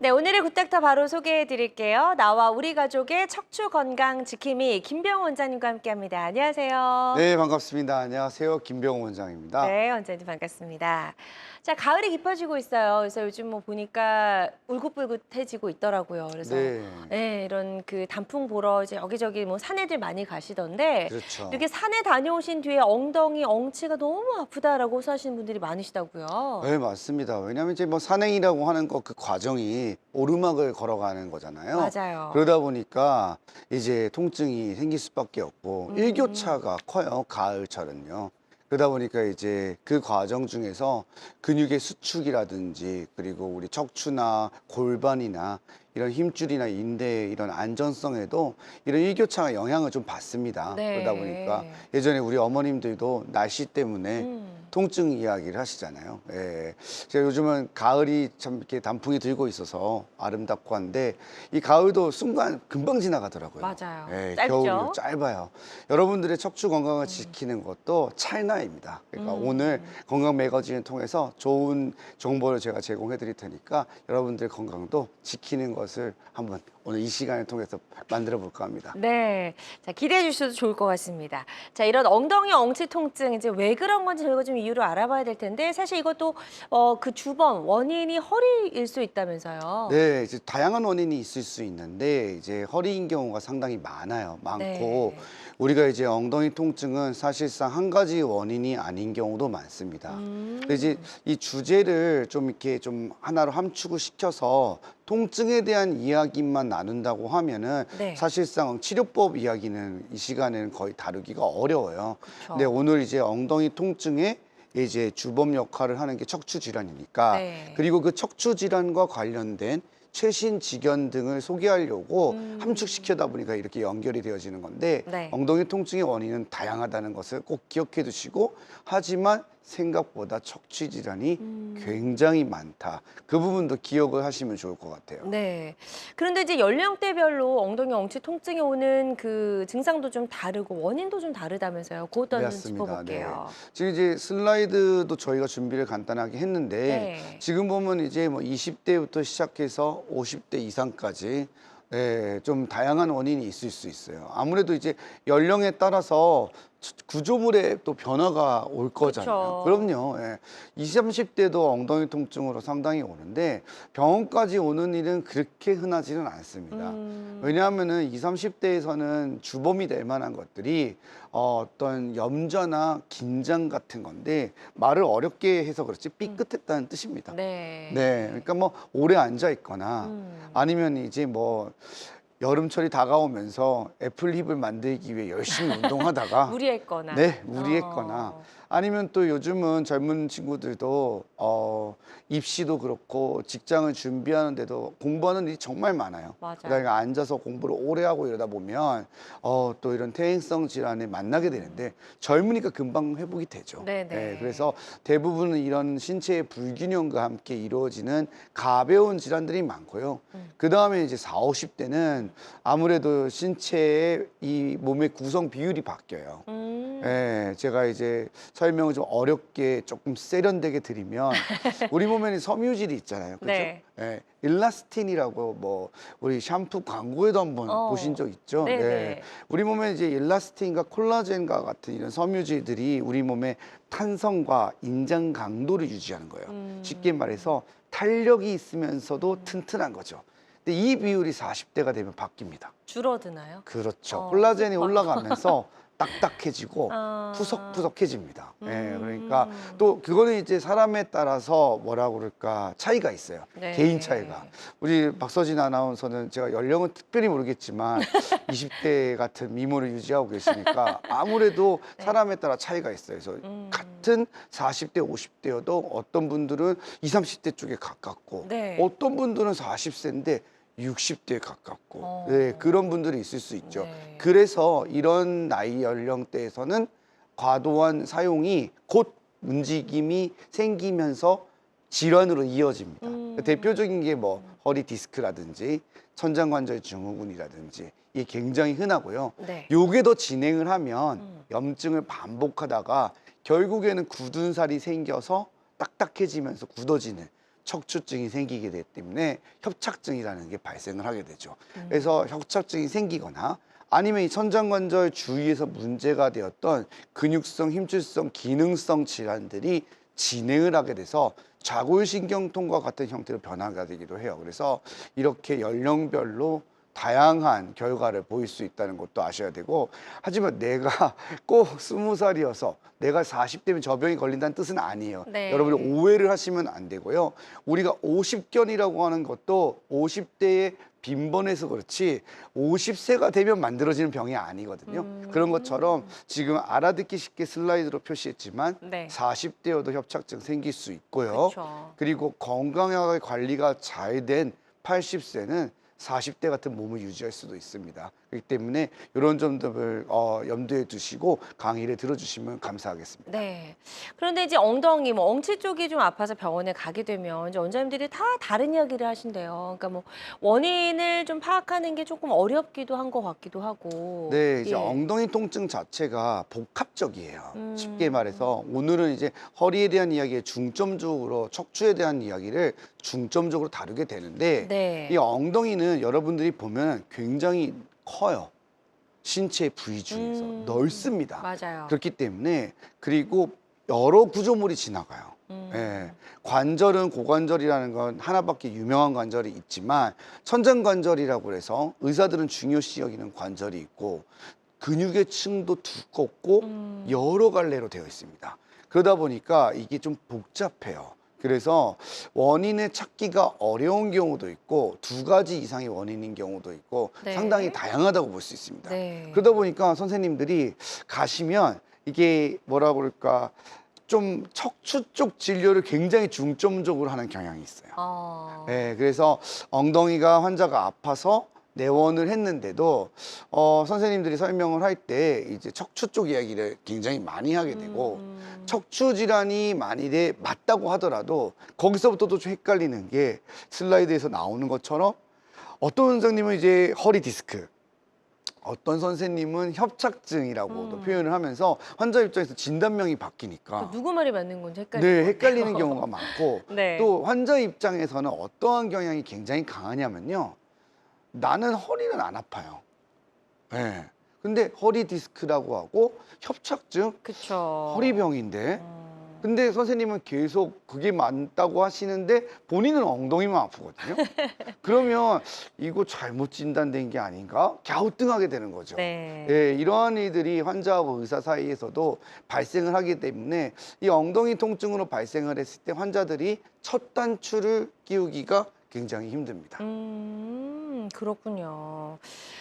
네, 오늘의 굿닥터 바로 소개해 드릴게요. 나와 우리 가족의 척추 건강 지킴이 김병호 원장님과 함께합니다. 안녕하세요. 네, 반갑습니다. 안녕하세요. 김병호 원장입니다. 네, 원장님 반갑습니다. 자, 가을이 깊어지고 있어요. 그래서 요즘 뭐 보니까 울긋불긋해지고 있더라고요. 그래서 네. 이런 그 단풍 보러 이제 여기저기 뭐 산에들 많이 가시던데 그렇죠. 이렇게 산에 다녀오신 뒤에 엉덩이, 엉치가 너무 아프다라고 호소하시는 분들이 많으시다고요. 네, 맞습니다. 왜냐하면 이제 뭐 산행이라고 하는 그 과정이 오르막을 걸어가는 거잖아요. 맞아요. 그러다 보니까 이제 통증이 생길 수밖에 없고 일교차가 커요. 가을철은요. 그러다 보니까 이제 그 과정 중에서 근육의 수축이라든지 그리고 우리 척추나 골반이나 이런 힘줄이나 인대 이런 안전성에도 이런 일교차가 영향을 좀 받습니다. 네. 그러다 보니까 예전에 우리 어머님들도 날씨 때문에 통증 이야기를 하시잖아요. 예. 제가 요즘은 가을이 참 이렇게 단풍이 들고 있어서 아름답고 한데 이 가을도 순간 금방 지나가더라고요. 맞아요. 예, 짧죠? 겨울이 짧아요. 여러분들의 척추 건강을 지키는 것도 찰나입니다. 그러니까 오늘 건강 매거진을 통해서 좋은 정보를 제가 제공해 드릴 테니까 여러분들 건강도 지키는 것을 한번 오늘 이 시간을 통해서 만들어 볼까 합니다. 네, 자 기대해 주셔도 좋을 것 같습니다. 자, 이런 엉덩이 엉치 통증 이제 왜 그런 건지 저희가 좀 이유를 알아봐야 될 텐데 사실 이것도 그 주범 원인이 허리일 수 있다면서요. 네, 이제 다양한 원인이 있을 수 있는데 이제 허리인 경우가 상당히 많고 네. 우리가 이제 엉덩이 통증은 사실상 한 가지 원인이 아닌 경우도 많습니다. 근데 이제 이 주제를 좀 이렇게 좀 하나로 함축을 시켜서 통증에 대한 이야기만 나눈다고 하면은 네. 사실상 치료법 이야기는 이 시간에는 거의 다루기가 어려워요. 그쵸. 근데 오늘 이제 엉덩이 통증에 이제 주범 역할을 하는 게 척추 질환이니까 네. 그리고 그 척추 질환과 관련된 최신 지견 등을 소개하려고 함축시켜다 보니까 이렇게 연결이 되어지는 건데 네. 엉덩이 통증의 원인은 다양하다는 것을 꼭 기억해 두시고 하지만 생각보다 척추 질환이 굉장히 많다. 그 부분도 기억을 하시면 좋을 것 같아요. 네. 그런데 이제 연령대별로 엉덩이 엉치 통증이 오는 그 증상도 좀 다르고 원인도 좀 다르다면서요. 그것도 한번 짚어볼게요. 지금 이제 슬라이드도 저희가 준비를 간단하게 했는데 네. 지금 보면 이제 뭐 20대부터 시작해서 50대 이상까지 좀 다양한 원인이 있을 수 있어요. 아무래도 이제 연령에 따라서 구조물에 또 변화가 올 거잖아요. 그쵸. 그럼요. 20, 30대도 엉덩이 통증으로 상당히 오는데 병원까지 오는 일은 그렇게 흔하지는 않습니다. 왜냐하면은 20, 30대에서는 주범이 될 만한 것들이 어떤 염좌나 긴장 같은 건데 말을 어렵게 해서 그렇지 삐끗했다는 뜻입니다. 네. 네, 그러니까 뭐 오래 앉아 있거나 아니면 이제 뭐 여름철이 다가오면서 애플힙을 만들기 위해 열심히 운동하다가 무리했거나. 네, 무리했거나 아니면 또 요즘은 젊은 친구들도 입시도 그렇고 직장을 준비하는데도 공부하는 일이 정말 많아요. 맞아요. 그러니까 앉아서 공부를 오래 하고 이러다 보면 또 이런 퇴행성 질환에 만나게 되는데 젊으니까 금방 회복이 되죠. 네네. 그래서 대부분은 이런 신체의 불균형과 함께 이루어지는 가벼운 질환들이 많고요. 그 다음에 이제 40, 50대는 아무래도 신체의 이 몸의 구성 비율이 바뀌어요. 예, 제가 이제 설명을 좀 어렵게 조금 세련되게 드리면 우리 몸에는 섬유질이 있잖아요. 그죠? 네. 예, 일라스틴이라고 뭐 우리 샴푸 광고에도 한번 보신 적 있죠? 네네. 네. 우리 몸에 이제 일라스틴과 콜라겐과 같은 이런 섬유질들이 우리 몸의 탄성과 인장 강도를 유지하는 거예요. 쉽게 말해서 탄력이 있으면서도 튼튼한 거죠. 근데 이 비율이 40대가 되면 바뀝니다. 줄어드나요? 그렇죠. 콜라겐이 슬퍼. 올라가면서 딱딱해지고 아. 푸석푸석해집니다. 예, 그러니까 또 그거는 이제 사람에 따라서 뭐라고 그럴까 차이가 있어요. 네. 개인 차이가. 우리 박서진 아나운서는 제가 연령은 특별히 모르겠지만 20대 같은 미모를 유지하고 계시니까 아무래도 네. 사람에 따라 차이가 있어요. 그래서 같은 40대, 50대여도 어떤 분들은 20, 30대 쪽에 가깝고 네. 어떤 분들은 40세인데 60대에 가깝고 어. 네, 그런 분들이 있을 수 있죠. 네. 그래서 이런 나이 연령대에서는 과도한 사용이 곧 움직임이 생기면서 질환으로 이어집니다. 대표적인 게 뭐 허리 디스크라든지 천장관절 증후군이라든지 이게 굉장히 흔하고요. 네. 요게 더 진행을 하면 염증을 반복하다가 결국에는 굳은 살이 생겨서 딱딱해지면서 굳어지는 척추증이 생기게 되기 때문에 협착증이라는 게 발생을 하게 되죠. 그래서 협착증이 생기거나 아니면 이 천장관절 주위에서 문제가 되었던 근육성, 힘줄성, 기능성 질환들이 진행을 하게 돼서 좌골신경통과 같은 형태로 변화가 되기도 해요. 그래서 이렇게 연령별로 다양한 결과를 보일 수 있다는 것도 아셔야 되고, 하지만 내가 꼭 20살이어서 내가 40대면 저 병이 걸린다는 뜻은 아니에요. 네. 여러분이 오해를 하시면 안 되고요. 우리가 50견이라고 하는 것도 50대에 빈번해서 그렇지 50세가 되면 만들어지는 병이 아니거든요. 그런 것처럼 지금 알아듣기 쉽게 슬라이드로 표시했지만 네. 40대여도 협착증 생길 수 있고요. 그쵸. 그리고 건강하게 관리가 잘 된 80세는 40대 같은 몸을 유지할 수도 있습니다. 그렇기 때문에 이런 점들을 염두에 두시고 강의를 들어주시면 감사하겠습니다. 네. 그런데 이제 엉덩이, 뭐 엉치 쪽이 좀 아파서 병원에 가게 되면 이제 원장님들이 다 다른 이야기를 하신대요. 그러니까 뭐 원인을 좀 파악하는 게 조금 어렵기도 한 것 같기도 하고. 네, 이제 예. 엉덩이 통증 자체가 복합적이에요. 쉽게 말해서 오늘은 이제 허리에 대한 이야기에 중점적으로 척추에 대한 이야기를 중점적으로 다루게 되는데 네. 이 엉덩이는 여러분들이 보면 굉장히 커요. 신체 부위 중에서 넓습니다. 맞아요. 그렇기 때문에 그리고 여러 구조물이 지나가요. 예. 관절은 고관절이라는 건 하나밖에 유명한 관절이 있지만 천장관절이라고 해서 의사들은 중요시 여기는 관절이 있고 근육의 층도 두껍고 여러 갈래로 되어 있습니다. 그러다 보니까 이게 좀 복잡해요. 그래서 원인을 찾기가 어려운 경우도 있고 두 가지 이상의 원인인 경우도 있고 네. 상당히 다양하다고 볼 수 있습니다. 네. 그러다 보니까 선생님들이 가시면 이게 뭐라 그럴까 좀 척추 쪽 진료를 굉장히 중점적으로 하는 경향이 있어요. 네, 그래서 엉덩이가 환자가 아파서 내원을 했는데도 선생님들이 설명을 할 때 이제 척추 쪽 이야기를 굉장히 많이 하게 되고 척추 질환이 만일에 맞다고 하더라도 거기서부터도 좀 헷갈리는 게 슬라이드에서 나오는 것처럼 어떤 원장님은 이제 허리 디스크, 어떤 선생님은 협착증이라고도 표현을 하면서 환자 입장에서 진단명이 바뀌니까 누구 말이 맞는 건지 헷갈리는 네, 것 헷갈리는 같아요. 경우가 많고 네. 또 환자 입장에서는 어떠한 경향이 굉장히 강하냐면요. 나는 허리는 안 아파요. 네. 근데 허리 디스크라고 하고 협착증, 그쵸. 허리병인데 근데 선생님은 계속 그게 맞다고 하시는데 본인은 엉덩이만 아프거든요. 그러면 이거 잘못 진단된 게 아닌가? 갸우뚱하게 되는 거죠. 네. 예, 이러한 일들이 환자하고 의사 사이에서도 발생을 하기 때문에 이 엉덩이 통증으로 발생을 했을 때 환자들이 첫 단추를 끼우기가 굉장히 힘듭니다. 그렇군요.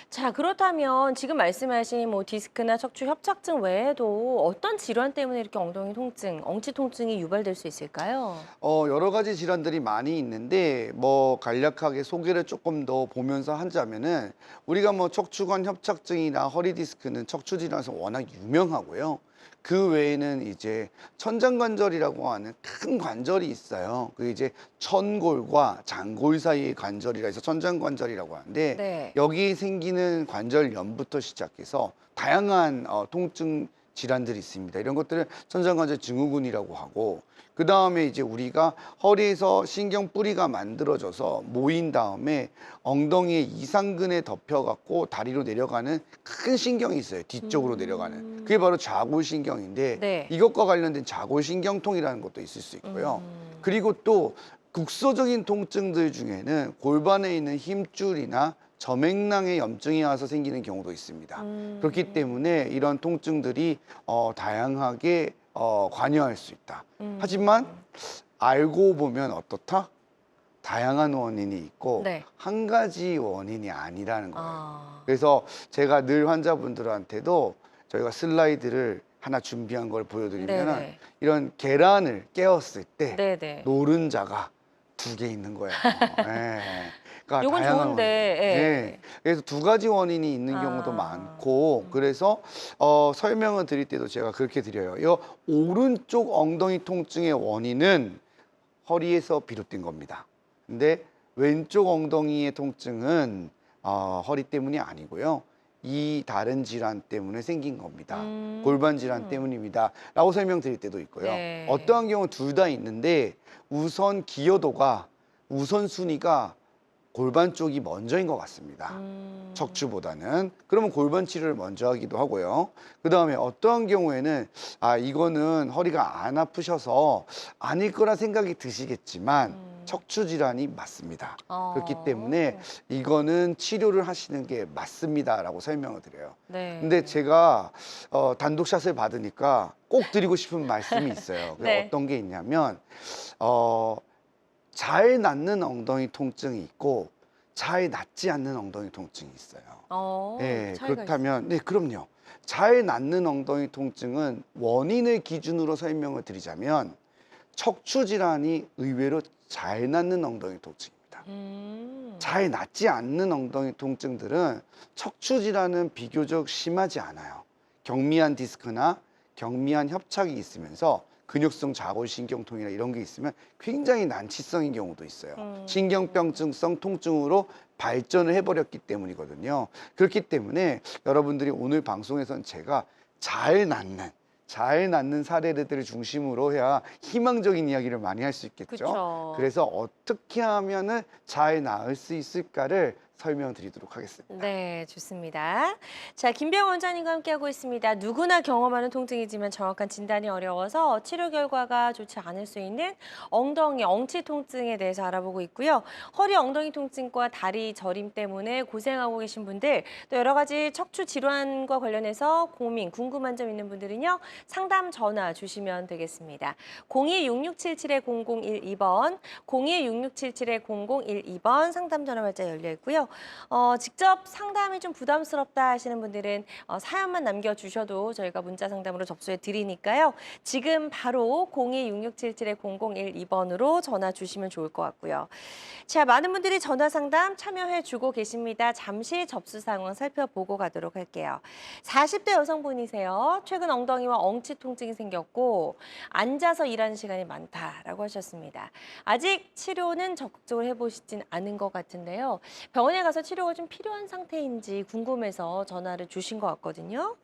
자, 그렇다면 지금 말씀하신 뭐 디스크나 척추 협착증 외에도 어떤 질환 때문에 이렇게 엉덩이 통증, 엉치 통증이 유발될 수 있을까요? 여러 가지 질환들이 많이 있는데 뭐 간략하게 소개를 조금 더 보면서 하자면은 우리가 뭐 척추관 협착증이나 허리 디스크는 척추 질환에서 워낙 유명하고요. 그 외에는 이제 천장관절이라고 하는 큰 관절이 있어요. 그게 이제 천골과 장골 사이의 관절이라 해서 천장관절이라고 하는데 네. 여기 생기는 관절염부터 시작해서 다양한 통증 질환들이 있습니다. 이런 것들을 천장관절 증후군이라고 하고, 그 다음에 이제 우리가 허리에서 신경 뿌리가 만들어져서 모인 다음에 엉덩이에 이상근에 덮여갖고 다리로 내려가는 큰 신경이 있어요. 뒤쪽으로 내려가는. 그게 바로 좌골신경인데 네. 이것과 관련된 좌골신경통이라는 것도 있을 수 있고요. 그리고 또 국소적인 통증들 중에는 골반에 있는 힘줄이나 저맥랑에 염증이 와서 생기는 경우도 있습니다. 그렇기 때문에 이런 통증들이 다양하게 관여할 수 있다. 하지만 알고 보면 어떻다? 다양한 원인이 있고 네. 한 가지 원인이 아니라는 거예요. 아. 그래서 제가 늘 환자분들한테도 저희가 슬라이드를 하나 준비한 걸 보여드리면 네네. 이런 계란을 깨웠을 때 네네. 노른자가 2개 있는 거예요. 예. 그러니까 요건 다양한 좋은데, 원인. 예. 예. 그래서 2가지 원인이 있는 경우도 아. 많고, 그래서 설명을 드릴 때도 제가 그렇게 드려요. 이 오른쪽 엉덩이 통증의 원인은 허리에서 비롯된 겁니다. 근데 왼쪽 엉덩이의 통증은 허리 때문이 아니고요. 이 다른 질환 때문에 생긴 겁니다. 골반 질환 때문입니다. 라고 설명드릴 때도 있고요. 네. 어떠한 경우는 둘 다 있는데 우선 기여도가 우선순위가 골반 쪽이 먼저인 것 같습니다. 척추보다는. 그러면 골반 치료를 먼저 하기도 하고요. 그 다음에 어떠한 경우에는 이거는 허리가 안 아프셔서 아닐 거라 생각이 드시겠지만 척추 질환이 맞습니다. 그렇기 때문에 이거는 치료를 하시는 게 맞습니다라고 설명을 드려요. 네. 근데 제가 단독샷을 받으니까 꼭 드리고 싶은 말씀이 있어요. 그게 네. 어떤 게 있냐면 잘 낫는 엉덩이 통증이 있고 잘 낫지 않는 엉덩이 통증이 있어요. 네, 차이가 그렇다면 네, 그럼요. 잘 낫는 엉덩이 통증은 원인을 기준으로 설명을 드리자면 척추 질환이 의외로 잘 낫는 엉덩이 통증입니다. 잘 낫지 않는 엉덩이 통증들은 척추 질환은 비교적 심하지 않아요. 경미한 디스크나 경미한 협착이 있으면서 근육성 좌골신경통이나 이런 게 있으면 굉장히 난치성인 경우도 있어요. 신경병증성 통증으로 발전을 해버렸기 때문이거든요. 그렇기 때문에 여러분들이 오늘 방송에서는 제가 잘 낫는 사례들을 중심으로 해야 희망적인 이야기를 많이 할 수 있겠죠. 그쵸. 그래서 어떻게 하면은 잘 나을 수 있을까를 설명드리도록 하겠습니다. 네, 좋습니다. 자, 김병 원장님과 함께하고 있습니다. 누구나 경험하는 통증이지만 정확한 진단이 어려워서 치료 결과가 좋지 않을 수 있는 엉덩이, 엉치 통증에 대해서 알아보고 있고요. 허리 엉덩이 통증과 다리 저림 때문에 고생하고 계신 분들, 또 여러 가지 척추 질환과 관련해서 고민, 궁금한 점 있는 분들은요. 상담 전화 주시면 되겠습니다. 02-6677-0012번, 02-6677-0012번 상담 전화 발자 열려 있고요. 직접 상담이 좀 부담스럽다 하시는 분들은 사연만 남겨주셔도 저희가 문자 상담으로 접수해 드리니까요. 지금 바로 02-6677-0012번으로 전화 주시면 좋을 것 같고요. 자, 많은 분들이 전화 상담 참여해 주고 계십니다. 잠시 접수 상황 살펴보고 가도록 할게요. 40대 여성분이세요. 최근 엉덩이와 엉치 통증이 생겼고 앉아서 일하는 시간이 많다라고 하셨습니다. 아직 치료는 적극적으로 해보시진 않은 것 같은데요. 병원에 가서 치료가 좀 필요한 상태인지 궁금해서 전화를 주신 것 같거든요.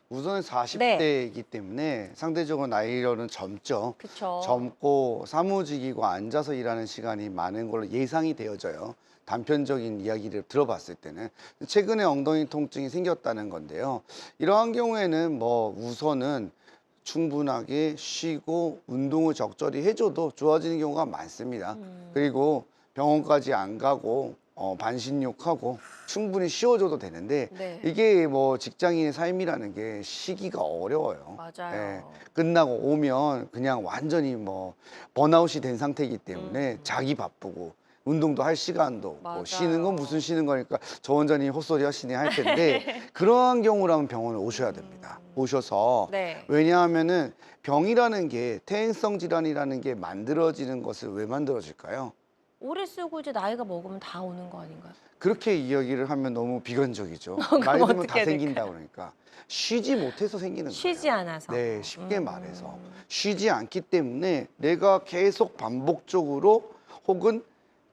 우선은 40대이기 때문에 상대적으로 나이로는 젊죠. 그렇죠. 젊고 사무직이고 앉아서 일하는 시간이 많은 걸로 예상이 되어져요. 단편적인 이야기를 들어봤을 때는. 최근에 엉덩이 통증이 생겼다는 건데요. 이러한 경우에는 우선은 충분하게 쉬고 운동을 적절히 해줘도 좋아지는 경우가 많습니다. 그리고 병원까지 안 가고 반신욕하고 충분히 쉬어줘도 되는데 네. 이게 직장인의 삶이라는 게 쉬기가 어려워요. 맞아요. 끝나고 오면 그냥 완전히 번아웃이 된 상태이기 때문에 자기 바쁘고 운동도 할 시간도 없고 맞아요. 쉬는 건 무슨 쉬는 거니까 저 혼자니 헛소리 하시네 할 텐데 그러한 경우라면 병원을 오셔야 됩니다. 오셔서 네. 왜냐하면은 병이라는 게 태행성 질환이라는 게 만들어지는 것을 왜 만들어질까요? 오래 쓰고 이제 나이가 먹으면 다 오는 거 아닌가요? 그렇게 이야기를 하면 너무 비관적이죠. 그럼 나이 들면 어떻게 다 생긴다 그러니까. 쉬지 못해서 생기는 거예요. 쉬지 않아서. 네, 쉽게 말해서. 쉬지 않기 때문에 내가 계속 반복적으로 혹은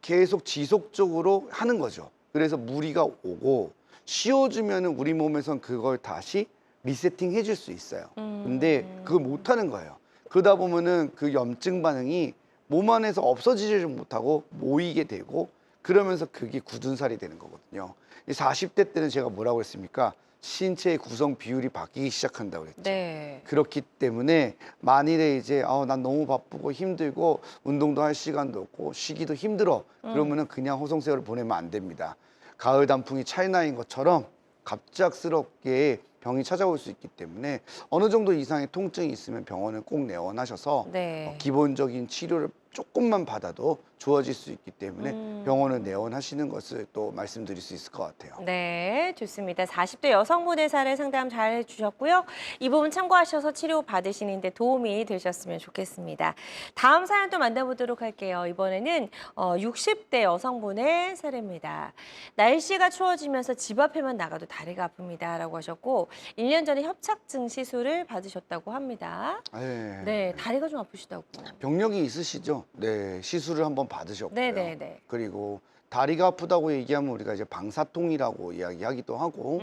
계속 지속적으로 하는 거죠. 그래서 무리가 오고 쉬어주면 우리 몸에선 그걸 다시 리세팅 해줄 수 있어요. 근데 그걸 못하는 거예요. 그러다 보면은 그 염증 반응이 몸 안에서 없어지지 못하고 모이게 되고 그러면서 그게 굳은 살이 되는 거거든요. 이 40대 때는 제가 뭐라고 했습니까? 신체의 구성 비율이 바뀌기 시작한다고 그랬죠. 네. 그렇기 때문에 만일에 이제 난 너무 바쁘고 힘들고 운동도 할 시간도 없고 쉬기도 힘들어. 그러면은 그냥 호송세월을 보내면 안 됩니다. 가을 단풍이 찰나인 것처럼 갑작스럽게 병이 찾아올 수 있기 때문에 어느 정도 이상의 통증이 있으면 병원을 꼭 내원하셔서 네. 기본적인 치료를 조금만 받아도 좋아질 수 있기 때문에 병원을 내원하시는 것을 또 말씀드릴 수 있을 것 같아요. 네, 좋습니다. 40대 여성분의 사례 상담 잘 해주셨고요. 이 부분 참고하셔서 치료 받으시는데 도움이 되셨으면 좋겠습니다. 다음 사연 또 만나보도록 할게요. 이번에는 60대 여성분의 사례입니다. 날씨가 추워지면서 집 앞에만 나가도 다리가 아픕니다. 라고 하셨고 1년 전에 협착증 시술을 받으셨다고 합니다. 네. 네, 다리가 좀 아프시다고. 병력이 있으시죠? 네, 시술을 한번 받으셨고요. 네네네. 그리고 다리가 아프다고 얘기하면 우리가 이제 방사통이라고 이야기하기도 하고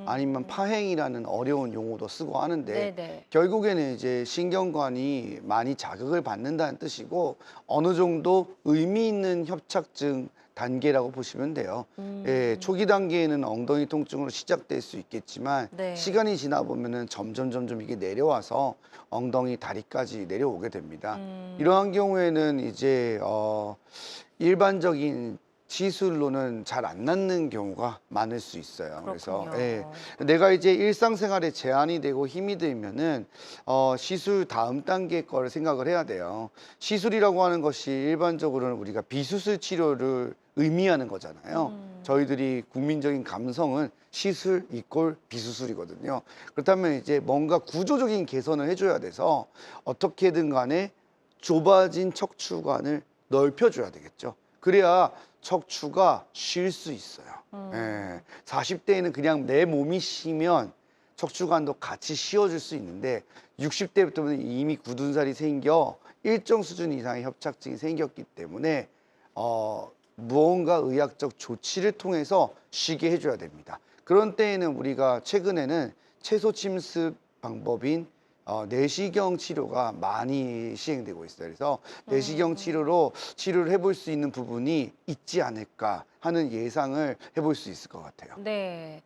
아니면 파행이라는 어려운 용어도 쓰고 하는데 네네. 결국에는 이제 신경관이 많이 자극을 받는다는 뜻이고 어느 정도 의미 있는 협착증 단계라고 보시면 돼요. 예, 초기 단계에는 엉덩이 통증으로 시작될 수 있겠지만 네. 시간이 지나 보면은 점점 이게 내려와서 엉덩이 다리까지 내려오게 됩니다. 이러한 경우에는 이제 일반적인 시술로는 잘 안 낫는 경우가 많을 수 있어요. 그래서 그렇군요. 예, 내가 이제 일상생활에 제한이 되고 힘이 들면은 시술 다음 단계 거를 생각을 해야 돼요. 시술이라고 하는 것이 일반적으로는 우리가 비수술 치료를 의미하는 거잖아요. 저희들이 국민적인 감성은 시술 이꼴 비수술이거든요. 그렇다면 이제 뭔가 구조적인 개선을 해줘야 돼서 어떻게든 간에 좁아진 척추관을 넓혀줘야 되겠죠. 그래야 척추가 쉴 수 있어요. 예, 40대에는 그냥 내 몸이 쉬면 척추관도 같이 쉬어줄 수 있는데 60대부터는 이미 굳은 살이 생겨 일정 수준 이상의 협착증이 생겼기 때문에 무언가 의학적 조치를 통해서 쉬게 해줘야 됩니다. 그런 때에는 우리가 최근에는 채소 침습 방법인 내시경 치료가 많이 시행되고 있어요. 그래서 내시경 치료로 치료를 해볼 수 있는 부분이 있지 않을까 하는 예상을 해볼 수 있을 것 같아요. 네,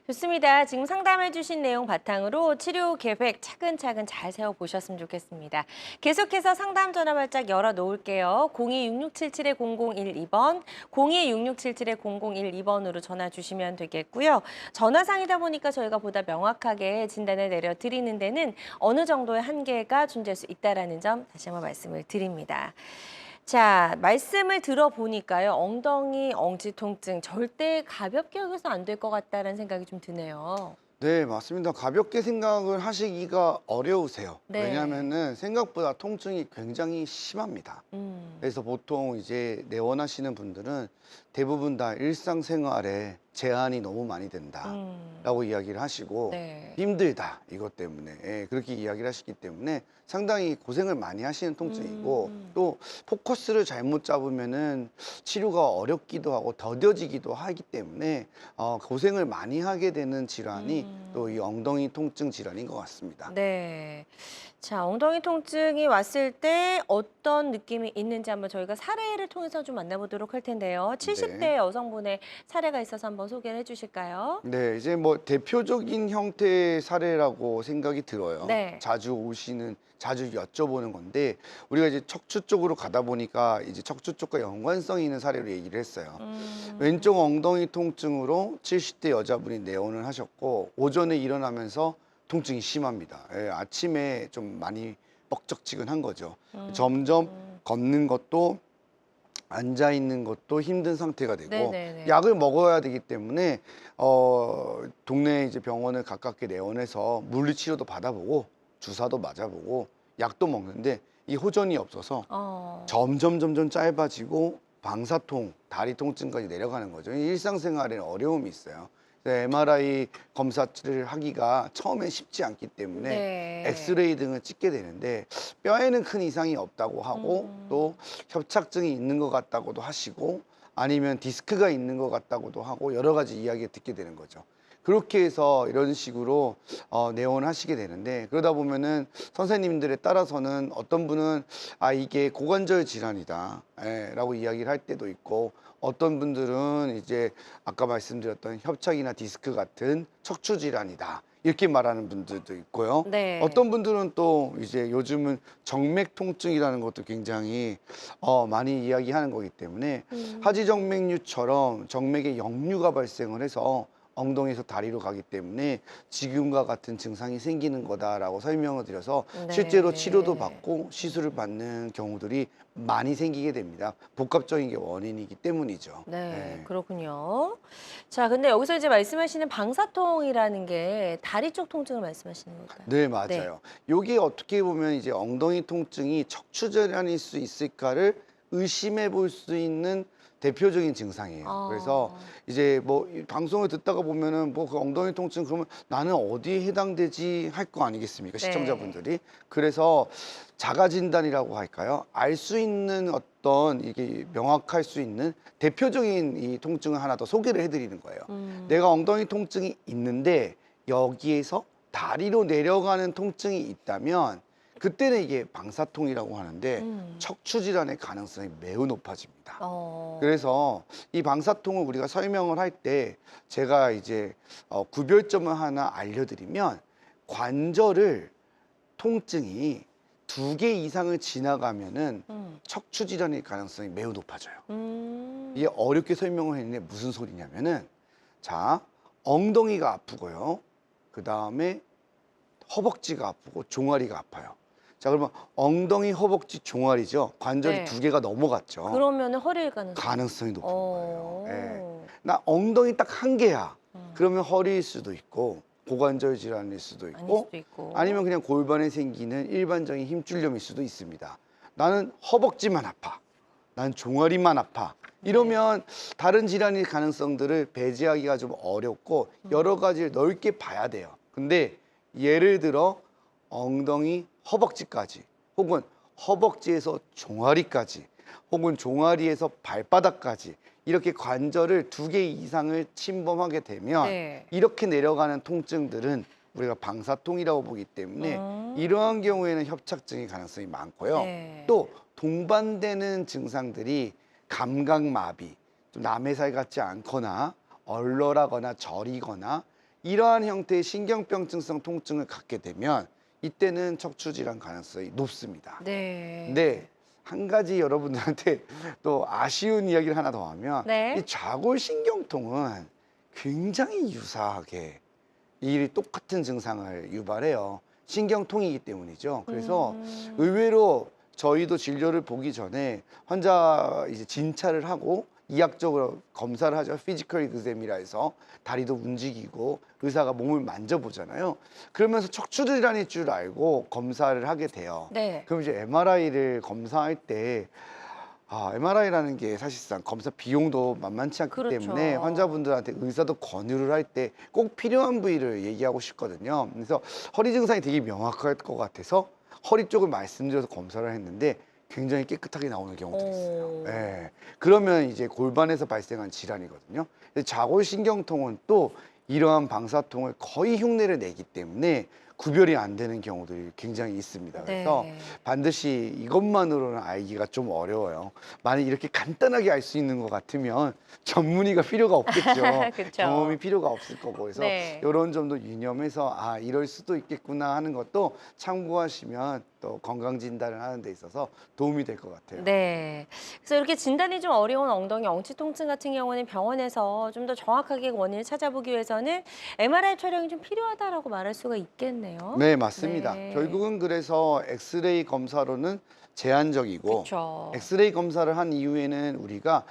좋습니다. 지금 상담해 주신 내용 바탕으로 치료 계획 차근차근 잘 세워보셨으면 좋겠습니다. 계속해서 상담 전화 발짝 열어놓을게요. 02-6677-0012번, 02-6677-0012번으로 전화 주시면 되겠고요. 전화상이다 보니까 저희가 보다 명확하게 진단을 내려드리는 데는 어느 정도의 한계가 존재할 수 있다는 점 다시 한번 말씀을 드립니다. 자, 말씀을 들어보니까요. 엉덩이 엉치 통증 절대 가볍게 여겨서 안 될 것 같다는 생각이 좀 드네요. 네, 맞습니다. 가볍게 생각을 하시기가 어려우세요. 네. 왜냐하면은 생각보다 통증이 굉장히 심합니다. 그래서 보통 이제 내원하시는 분들은 대부분 다 일상생활에 제한이 너무 많이 된다라고 이야기를 하시고 네. 힘들다 이것 때문에 그렇게 이야기를 하시기 때문에 상당히 고생을 많이 하시는 통증이고 또 포커스를 잘못 잡으면은 치료가 어렵기도 하고 더뎌지기도 하기 때문에 고생을 많이 하게 되는 질환이 또 이 엉덩이 통증 질환인 것 같습니다. 네. 자, 엉덩이 통증이 왔을 때 어떤 느낌이 있는지 한번 저희가 사례를 통해서 좀 만나보도록 할 텐데요. 70대 여성분의 사례가 있어서 한번 소개를 해주실까요? 네, 이제 뭐 대표적인 형태의 사례라고 생각이 들어요. 네. 자주 여쭤보는 건데 우리가 이제 척추 쪽으로 가다 보니까 이제 척추 쪽과 연관성이 있는 사례로 얘기를 했어요. 왼쪽 엉덩이 통증으로 70대 여자분이 내원을 하셨고 오전에 일어나면서 통증이 심합니다. 예, 아침에 좀 많이 뻑적지근한 거죠. 점점 걷는 것도 앉아 있는 것도 힘든 상태가 되고 네네네. 약을 먹어야 되기 때문에 동네 이제 병원을 가깝게 내원해서 물리치료도 받아보고 주사도 맞아보고 약도 먹는데 이 호전이 없어서 점점 짧아지고 방사통, 다리 통증까지 내려가는 거죠. 일상생활에는 어려움이 있어요. MRI 검사를 하기가 처음엔 쉽지 않기 때문에 네. 엑스레이 등을 찍게 되는데 뼈에는 큰 이상이 없다고 하고 또 협착증이 있는 것 같다고도 하시고 아니면 디스크가 있는 것 같다고도 하고 여러 가지 이야기 듣게 되는 거죠. 그렇게 해서 이런 식으로 내원을 하시게 되는데, 그러다 보면은 선생님들에 따라서는 어떤 분은 이게 고관절 질환이다 라고 이야기를 할 때도 있고, 어떤 분들은 이제 아까 말씀드렸던 협착이나 디스크 같은 척추 질환이다 이렇게 말하는 분들도 있고요. 네. 어떤 분들은 또 이제 요즘은 정맥 통증이라는 것도 굉장히 많이 이야기하는 거기 때문에 하지정맥류처럼 정맥에 역류가 발생을 해서 엉덩이에서 다리로 가기 때문에 지금과 같은 증상이 생기는 거다라고 설명을 드려서 실제로 네. 치료도 받고 시술을 받는 경우들이 많이 생기게 됩니다. 복합적인 게 원인이기 때문이죠. 네, 그렇군요. 자, 근데 여기서 이제 말씀하시는 방사통이라는 게 다리 쪽 통증을 말씀하시는 걸까요? 네, 맞아요. 요게 어떻게 보면 이제 엉덩이 통증이 척추 질환일 수 있을까를 의심해 볼 수 있는 대표적인 증상이에요. 그래서 이제 뭐 이 방송을 듣다가 보면은 뭐 그 엉덩이 통증 그러면 나는 어디에 해당되지 할 거 아니겠습니까? 네. 시청자분들이. 그래서 자가 진단이라고 할까요? 알 수 있는 어떤 이게 명확할 수 있는 대표적인 이 통증을 하나 더 소개를 해드리는 거예요. 내가 엉덩이 통증이 있는데 여기에서 다리로 내려가는 통증이 있다면 그때는 이게 방사통이라고 하는데 척추 질환의 가능성이 매우 높아집니다. 그래서 이 방사통을 우리가 설명을 할 때 제가 이제 구별점을 하나 알려드리면, 관절을 통증이 2개 이상을 지나가면은 척추 질환의 가능성이 매우 높아져요. 이게 어렵게 설명을 했는데 무슨 소리냐면은, 자, 엉덩이가 아프고요. 그 다음에 허벅지가 아프고 종아리가 아파요. 자, 그러면 엉덩이, 허벅지, 종아리죠. 관절이 네. 2개가 넘어갔죠. 그러면은 허리일 가능성이 높은 거예요. 예. 어. 나 엉덩이 딱 1개야. 그러면 허리일 수도 있고 고관절 질환일 수도 아닐 있고, 수도 있고. 아니면 그냥 골반에 생기는 일반적인 힘줄염일 수도 있습니다. 나는 허벅지만 아파. 난 종아리만 아파. 이러면 다른 질환의 가능성들을 배제하기가 좀 어렵고 여러 가지를 넓게 봐야 돼요. 근데 예를 들어 엉덩이, 허벅지까지, 혹은 허벅지에서 종아리까지, 혹은 종아리에서 발바닥까지 이렇게 관절을 2개 이상을 침범하게 되면 네. 이렇게 내려가는 통증들은 우리가 방사통이라고 보기 때문에 이러한 경우에는 협착증의 가능성이 많고요. 네. 또 동반되는 증상들이 감각마비, 좀 남의 살 같지 않거나 얼얼하거나 저리거나 이러한 형태의 신경병증성 통증을 갖게 되면 이때는 척추질환 가능성이 높습니다. 네. 근데 한 가지 여러분들한테 또 아쉬운 이야기를 하나 더 하면, 네. 이 좌골신경통은 굉장히 유사하게 이 똑같은 증상을 유발해요. 신경통이기 때문이죠. 그래서 의외로 저희도 진료를 보기 전에 환자 이제 진찰을 하고 이학적으로 검사를 하죠. 피지컬 exam이라 해서 다리도 움직이고 의사가 몸을 만져보잖아요. 그러면서 척추 질환일 줄 알고 검사를 하게 돼요. 네. 그럼 이제 MRI를 검사할 때 MRI라는 게 사실상 검사 비용도 만만치 않기 그렇죠. 때문에 환자분들한테 의사도 권유를 할 때 꼭 필요한 부위를 얘기하고 싶거든요. 그래서 허리 증상이 되게 명확할 것 같아서 허리 쪽을 말씀드려서 검사를 했는데 굉장히 깨끗하게 나오는 경우도 있어요. 예. 그러면 이제 골반에서 발생한 질환이거든요. 근데 좌골신경통은 또 이러한 방사통을 거의 흉내를 내기 때문에 구별이 안 되는 경우들이 굉장히 있습니다. 그래서 네. 반드시 이것만으로는 알기가 좀 어려워요. 만약 이렇게 간단하게 알 수 있는 것 같으면 전문의가 필요가 없겠죠. 그쵸. 경험이 필요가 없을 거고. 그래서 네. 이런 점도 유념해서 이럴 수도 있겠구나 하는 것도 참고하시면 또 건강 진단을 하는 데 있어서 도움이 될 것 같아요. 네. 그래서 이렇게 진단이 좀 어려운 엉덩이 엉치 통증 같은 경우는 병원에서 좀 더 정확하게 원인을 찾아보기 위해서는 MRI 촬영이 좀 필요하다라고 말할 수가 있겠네요. 네, 맞습니다. 네. 결국은 그래서 엑스레이 검사로는 제한적이고, 그쵸. 엑스레이 검사를 한 이후에는 우리가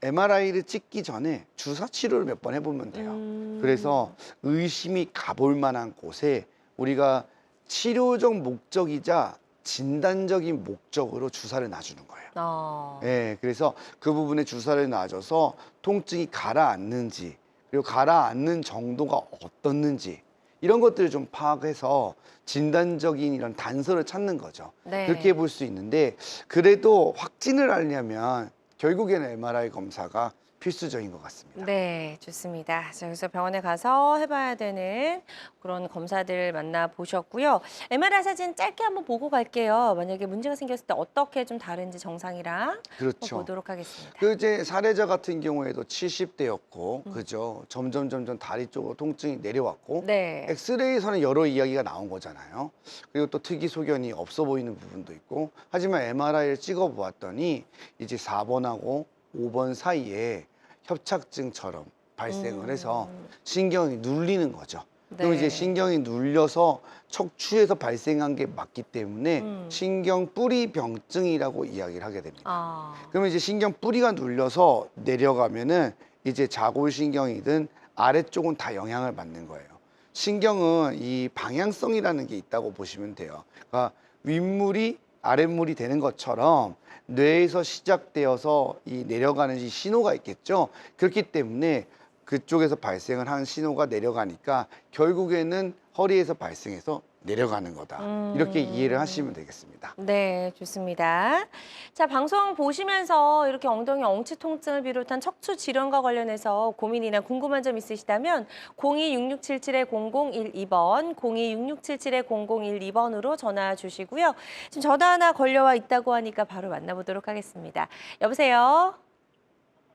MRI를 찍기 전에 주사 치료를 몇 번 해보면 돼요. 그래서 의심이 가볼 만한 곳에 우리가 치료적 목적이자 진단적인 목적으로 주사를 놔주는 거예요. 예, 그래서 그 부분에 주사를 놔줘서 통증이 가라앉는지, 그리고 가라앉는 정도가 어떻는지 이런 것들을 좀 파악해서 진단적인 이런 단서를 찾는 거죠. 네. 그렇게 볼 수 있는데, 그래도 확진을 하려면 결국에는 MRI 검사가 필수적인 것 같습니다. 네, 좋습니다. 자, 그래서 병원에 가서 해봐야 되는 그런 검사들 만나보셨고요. MRI 사진 짧게 한번 보고 갈게요. 만약에 문제가 생겼을 때 어떻게 좀 다른지 정상이랑 한번 그렇죠. 보도록 하겠습니다. 그 이제 사례자 같은 경우에도 70대였고, 그죠? 점점 다리 쪽으로 통증이 내려왔고, 네. 엑스레이에서는 여러 이야기가 나온 거잖아요. 그리고 또 특이 소견이 없어 보이는 부분도 있고, 하지만 MRI를 찍어 보았더니 이제 4번하고 5번 사이에 협착증처럼 발생을 해서 신경이 눌리는 거죠. 그럼 이제 네. 신경이 눌려서 척추에서 발생한 게 맞기 때문에 신경 뿌리 병증이라고 이야기를 하게 됩니다. 아, 그러면 이제 신경 뿌리가 눌려서 내려가면은 이제 자골신경이든 아래쪽은 다 영향을 받는 거예요. 신경은 이 방향성이라는 게 있다고 보시면 돼요. 그러니까 윗물이 아랫물이 되는 것처럼 뇌에서 시작되어서 이 내려가는 이 신호가 있겠죠. 그렇기 때문에 그쪽에서 발생을 한 신호가 내려가니까 결국에는 허리에서 발생해서 내려가는 거다. 이렇게 이해를 하시면 되겠습니다. 네, 좋습니다. 자, 방송 보시면서 이렇게 엉덩이 엉치 통증을 비롯한 척추 질환과 관련해서 고민이나 궁금한 점 있으시다면 026677-0012번, 026677-0012번으로 전화 주시고요. 지금 전화 하나 걸려와 있다고 하니까 바로 만나보도록 하겠습니다. 여보세요?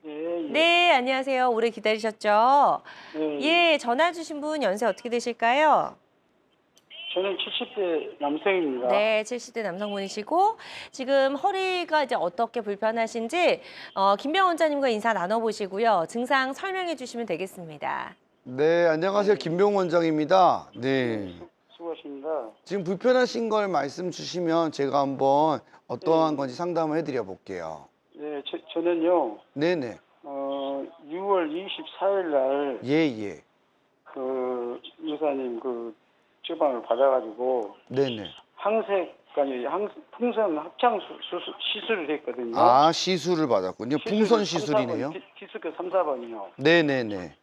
예, 예. 네, 안녕하세요. 오래 기다리셨죠? 예, 예, 전화 주신 분 연세 어떻게 되실까요? 저는 70대 남성입니다. 네, 70대 남성분이시고 지금 허리가 이제 어떻게 불편하신지 김병 원장님과 인사 나눠보시고요. 증상 설명해 주시면 되겠습니다. 네, 안녕하세요. 김병 원장입니다. 네. 수고하십니다. 지금 불편하신 걸 말씀 주시면 제가 한번 어떠한 건지 상담을 해드려 볼게요. 네, 저는요, 네네. 6월 24일 날, 예. 그, 의사님 처방을 받아가지고, 네네. 풍선 합창 시술을 했거든요. 아, 시술을 받았군요. 풍선 시술이네요. 디스크 3, 4번이요. 네네네.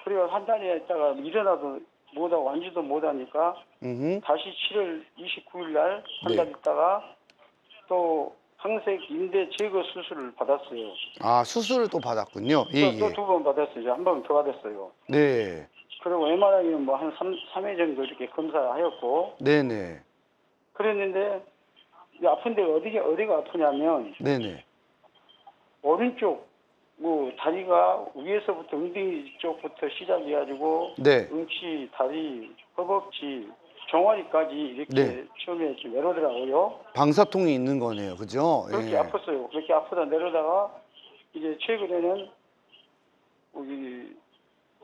그리고 한 달에 있다가 일어나도 못하고 앉지도 못하니까, 음. 다시 7월 29일 날 한 네. 달 있다가 또 항색 인대 제거 수술을 받았어요. 아, 수술을 또 받았군요. 예. 또 두 번 받았어요. 한 번 더 받았어요. 네. 그리고 MRI는 뭐 한 3회 정도 이렇게 검사하였고 네네. 그랬는데 이 아픈 데가 어디가 아프냐면 네네. 오른쪽 다리가 위에서부터 엉덩이 쪽부터 시작해가지고 네. 응치, 다리, 허벅지, 종아리까지 이렇게 네. 처음에 좀 내려오더라고요. 방사통이 있는 거네요. 그죠? 그렇게 예. 아팠어요. 그렇게 아프다 내려다가 이제 최근에는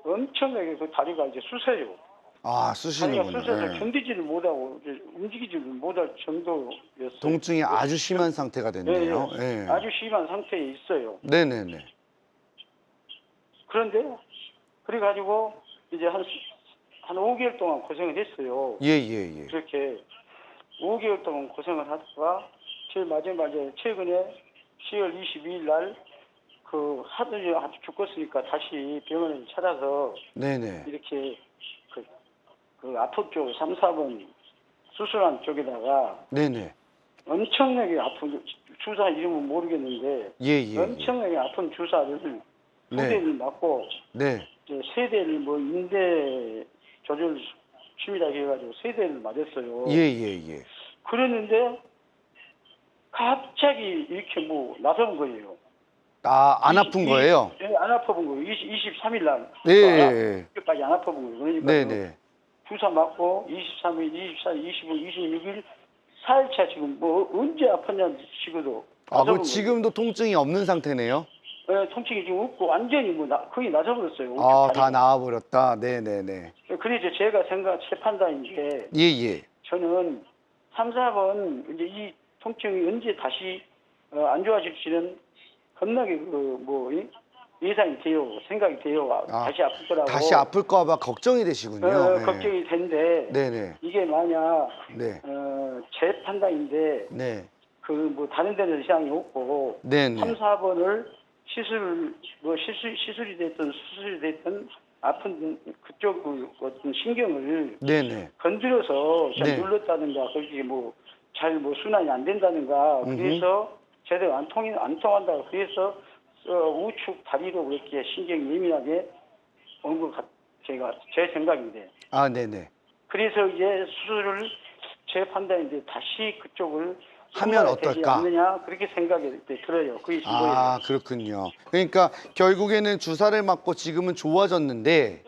엄청나게 그 다리가 이제 쑤세요. 아, 다리가 쑤시는군요. 쑤셔서 예. 견디지를 못하고 이제 움직이지를 못할 정도였어요. 통증이 아주 심한 상태가 됐네요. 예. 아주 심한 상태에 있어요. 네네네. 그런데 그래가지고 이제 한 5개월 동안 고생을 했어요. 예. 그렇게 5개월 동안 고생을 하다가 제일 마지막에 최근에 10월 22일 날 하더니 아주 죽었으니까 다시 병원을 찾아서 네네. 이렇게 그 아픈 쪽 3, 4번 수술한 쪽에다가 네네. 엄청나게 아픈 주사 이름은 모르겠는데 예. 엄청나게 아픈 주사를 두 네. 대를 맞고 네. 이제 세 대를 인대 조절 심이라 해가지고 세 대를 맞았어요. 예. 그랬는데 갑자기 이렇게 나서는 거예요. 아, 안 아픈 거예요? 네, 안 아파본 거예요. 23일 날. 네. 까지 안 아파본 거예요. 그러니까 네네. 주사 맞고 23일, 24일, 25일, 26일 4일차 지금 언제 아팠냐 식으로. 아, 그럼 지금도 통증이 없는 상태네요? 네, 통증이 지금 없고 완전히 거의 나서버렸어요. 아, 다 나와버렸다. 네네네. 그래서 제가 제 판단인 게 예. 저는 3, 4번 이제 이 통증이 언제 다시 안 좋아질지는 겁나게 예상이 돼요. 생각이 돼요. 다시 아플 거라고. 다시 아플까 봐 걱정이 되시군요. 네. 걱정이 된데 네네. 이게 만약 네. 제 판단인데 네. 다른 데는 이상이 없고 네네. 3, 4번을 시술이 됐든 수술이 됐든 아픈 그쪽 어떤 신경을 네네. 건드려서 잘 네. 눌렀다든가 그렇게 잘 순환이 안 된다든가 그래서 제대로 안 통한다 그래서 우측 다리로 그렇게 신경이 예민하게 온 것 제 생각인데. 아, 네네. 그래서 이제 수술을 제 판단인데 다시 그쪽을 하면 손봐야 되지 어떨까? 않느냐 그렇게 생각이 들어요. 그게 보여요. 아, 그렇군요. 그러니까 결국에는 주사를 맞고 지금은 좋아졌는데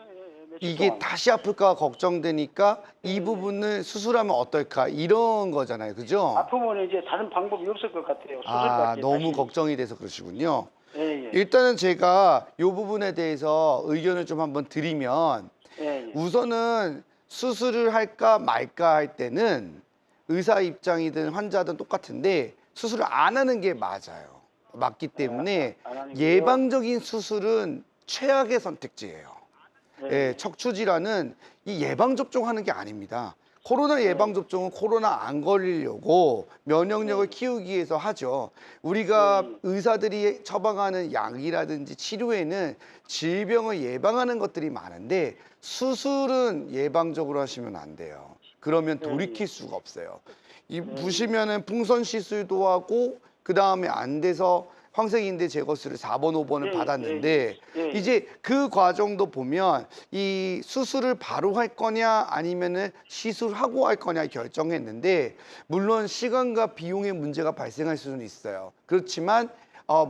며칠 이게 동안. 다시 아플까 걱정되니까 이 부분을 수술하면 어떨까 이런 거잖아요. 그죠? 아프면 이제 다른 방법이 없을 것 같아요. 아, 수술밖에 너무 다시. 걱정이 돼서 그러시군요. 예, 예. 일단은 제가 이 부분에 대해서 의견을 좀 한번 드리면 예, 예. 우선은 수술을 할까 말까 할 때는 의사 입장이든 환자든 똑같은데 수술을 안 하는 게 맞아요. 맞기 때문에 안 하는 게요? 예방적인 수술은 최악의 선택지예요. 예, 예, 척추 질환은 이 예방 접종하는 게 아닙니다. 코로나 예방 접종은 코로나 안 걸리려고 면역력을 키우기 위해서 하죠. 우리가 의사들이 처방하는 약이라든지 치료에는 질병을 예방하는 것들이 많은데 수술은 예방적으로 하시면 안 돼요. 그러면 돌이킬 수가 없어요. 이 보시면은 풍선 시술도 하고 그 다음에 안 돼서 황색인대 제거술을 4번, 5번을 받았는데 이제 그 과정도 보면 이 수술을 바로 할 거냐 아니면은 시술하고 할 거냐 결정했는데 물론 시간과 비용의 문제가 발생할 수는 있어요. 그렇지만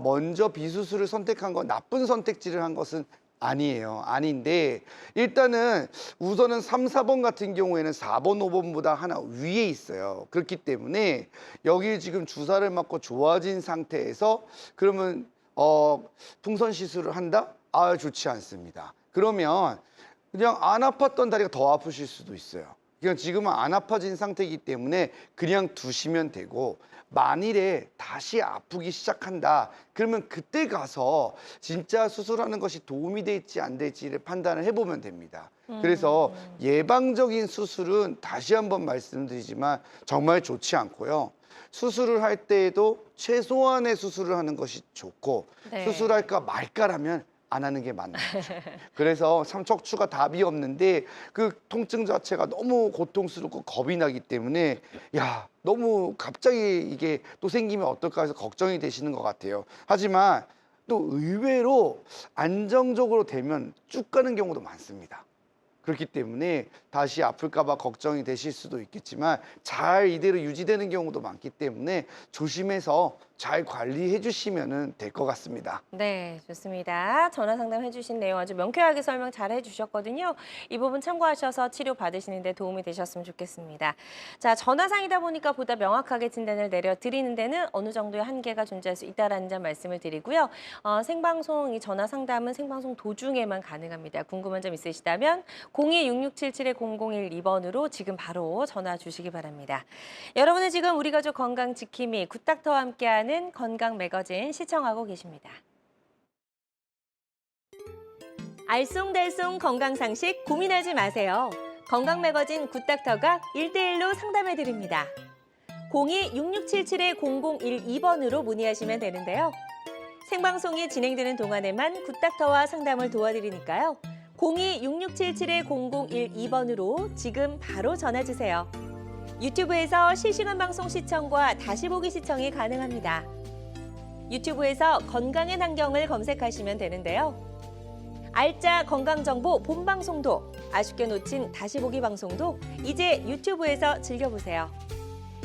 먼저 비수술을 선택한 건 나쁜 선택지를 한 것은 아니에요. 아닌데 일단은 우선은 3, 4번 같은 경우에는 4번, 5번보다 하나 위에 있어요. 그렇기 때문에 여기 지금 주사를 맞고 좋아진 상태에서 그러면 풍선 시술을 한다? 아, 좋지 않습니다. 그러면 그냥 안 아팠던 다리가 더 아프실 수도 있어요. 그냥 지금은 안 아파진 상태이기 때문에 그냥 두시면 되고 만일에 다시 아프기 시작한다 그러면 그때 가서 진짜 수술하는 것이 도움이 될지 안 될지를 판단을 해보면 됩니다. 그래서 예방적인 수술은 다시 한번 말씀드리지만 정말 좋지 않고요. 수술을 할 때에도 최소한의 수술을 하는 것이 좋고 네. 수술할까 말까라면 안 하는 게 맞는 거죠. 그래서 척추가 답이 없는데 그 통증 자체가 너무 고통스럽고 겁이 나기 때문에 야, 너무 갑자기 이게 또 생기면 어떨까 해서 걱정이 되시는 것 같아요. 하지만 또 의외로 안정적으로 되면 쭉 가는 경우도 많습니다. 그렇기 때문에 다시 아플까 봐 걱정이 되실 수도 있겠지만 잘 이대로 유지되는 경우도 많기 때문에 조심해서 잘 관리해 주시면 될 것 같습니다. 네, 좋습니다. 전화 상담해 주신 내용 아주 명쾌하게 설명 잘 해주셨거든요. 이 부분 참고하셔서 치료 받으시는 데 도움이 되셨으면 좋겠습니다. 자, 전화상이다 보니까 보다 명확하게 진단을 내려드리는 데는 어느 정도의 한계가 존재할 수 있다는 점 말씀을 드리고요. 생방송, 이 전화 상담은 생방송 도중에만 가능합니다. 궁금한 점 있으시다면 02-6677-0012번으로 지금 바로 전화 주시기 바랍니다. 여러분은 지금 우리 가족 건강 지킴이 굿닥터와 함께하는 건강 매거진 시청하고 계십니다. 알쏭달쏭 건강상식 고민하지 마세요. 건강 매거진 굿닥터가 1대1로 상담해 드립니다. 02-6677-0012번으로 문의하시면 되는데요. 생방송이 진행되는 동안에만 굿닥터와 상담을 도와드리니까요. 02-6677-0012번으로 지금 바로 전화 주세요. 유튜브에서 실시간 방송 시청과 다시 보기 시청이 가능합니다. 유튜브에서 건강의 환경을 검색하시면 되는데요. 알짜 건강정보 본방송도, 아쉽게 놓친 다시 보기 방송도 이제 유튜브에서 즐겨보세요.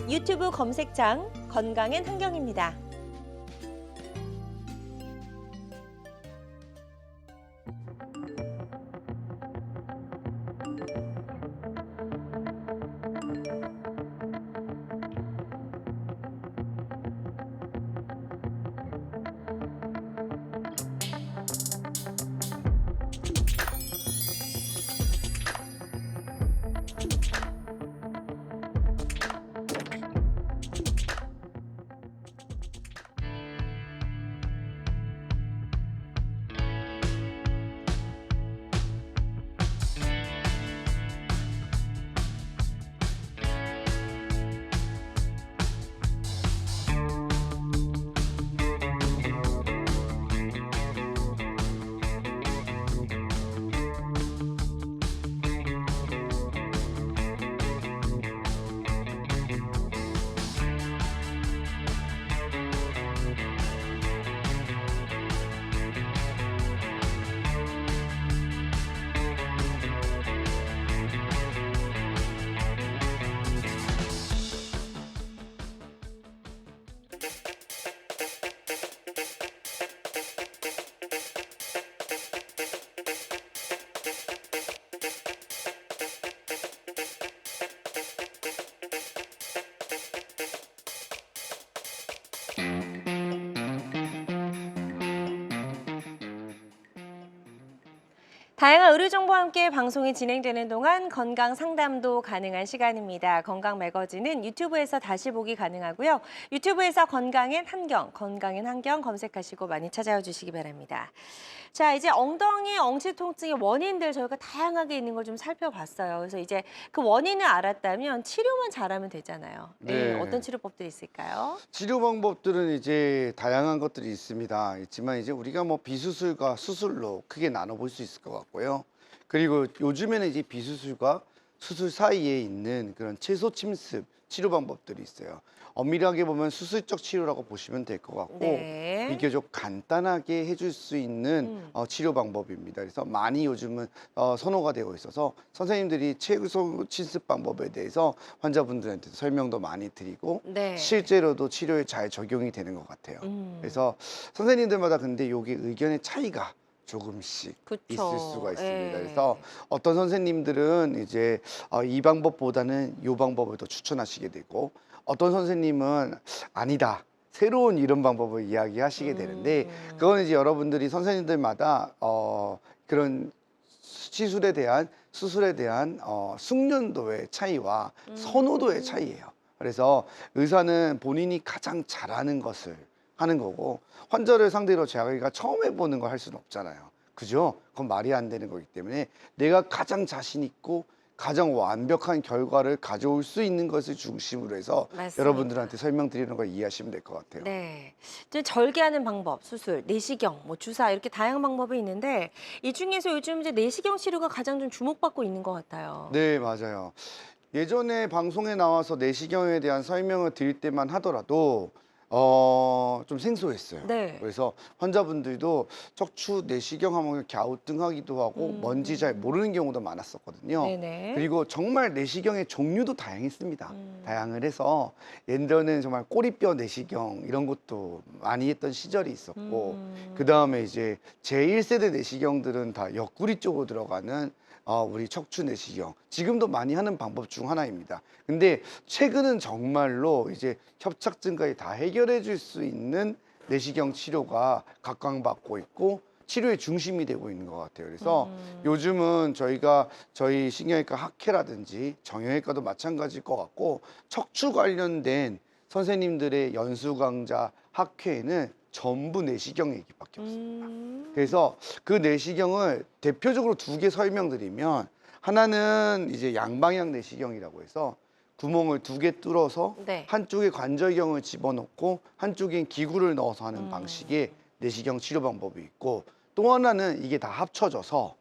유튜브 검색창 건강의 환경입니다. 다양한 의료 정보와 함께 방송이 진행되는 동안 건강 상담도 가능한 시간입니다. 건강 매거진은 유튜브에서 다시 보기 가능하고요. 유튜브에서 건강엔 한경 검색하시고 많이 찾아와 주시기 바랍니다. 자, 이제 엉덩이 엉치 통증의 원인들 저희가 다양하게 있는 걸 좀 살펴봤어요. 그래서 이제 그 원인을 알았다면 치료만 잘하면 되잖아요. 네. 어떤 치료법들이 있을까요? 치료 방법들은 이제 다양한 것들이 있지만 이제 우리가 뭐 비수술과 수술로 크게 나눠볼 수 있을 것 같고요. 그리고 요즘에는 이제 비수술과 수술 사이에 있는 그런 채소 침습 치료 방법들이 있어요. 엄밀하게 보면 수술적 치료라고 보시면 될 것 같고 네. 비교적 간단하게 해줄 수 있는 치료 방법입니다. 그래서 많이 요즘은 선호가 되고 있어서 선생님들이 채소 침습 방법에 대해서 환자분들한테 설명도 많이 드리고 네. 실제로도 치료에 잘 적용이 되는 것 같아요. 그래서 선생님들마다 근데 여기 의견의 차이가 조금씩 그쵸. 있을 수가 있습니다. 예. 그래서 어떤 선생님들은 이제 이 방법보다는 이 방법을 더 추천하시게 되고 어떤 선생님은 아니다. 새로운 이런 방법을 이야기하시게 되는데 그건 이제 여러분들이 선생님들마다 그런 수술에 대한 숙련도의 차이와 선호도의 차이예요. 그래서 의사는 본인이 가장 잘하는 것을 하는 거고 환자를 상대로 자기가 처음 해보는 걸 할 수는 없잖아요. 그죠? 그건 말이 안 되는 거기 때문에 내가 가장 자신 있고 가장 완벽한 결과를 가져올 수 있는 것을 중심으로 해서 맞습니다. 여러분들한테 설명드리는 걸 이해하시면 될 것 같아요. 네. 이제 절개하는 방법, 수술, 내시경, 뭐 주사 이렇게 다양한 방법이 있는데 이 중에서 요즘 이제 내시경 치료가 가장 좀 주목받고 있는 것 같아요. 네, 맞아요. 예전에 방송에 나와서 내시경에 대한 설명을 드릴 때만 하더라도 좀 생소했어요. 네. 그래서 환자분들도 척추 내시경 하면 갸우뚱하기도 하고 뭔지 잘 모르는 경우도 많았었거든요. 네네. 그리고 정말 내시경의 종류도 다양했습니다. 다양을 해서 예전에는 정말 꼬리뼈 내시경 이런 것도 많이 했던 시절이 있었고 그 다음에 이제 제1세대 내시경들은 다 옆구리 쪽으로 들어가는 우리 척추 내시경 지금도 많이 하는 방법 중 하나입니다. 근데 최근은 정말로 이제 협착증까지 다 해결해 줄 수 있는 내시경 치료가 각광받고 있고 치료의 중심이 되고 있는 것 같아요. 그래서 요즘은 저희 신경외과 학회라든지 정형외과도 마찬가지일 것 같고 척추 관련된 선생님들의 연수 강좌 학회에는 전부 내시경 얘기밖에 없습니다. 그래서 그 내시경을 대표적으로 두 개 설명드리면 하나는 이제 양방향 내시경이라고 해서 구멍을 두 개 뚫어서 네. 한쪽에 관절경을 집어넣고 한쪽엔 기구를 넣어서 하는 방식의 내시경 치료 방법이 있고 또 하나는 이게 다 합쳐져서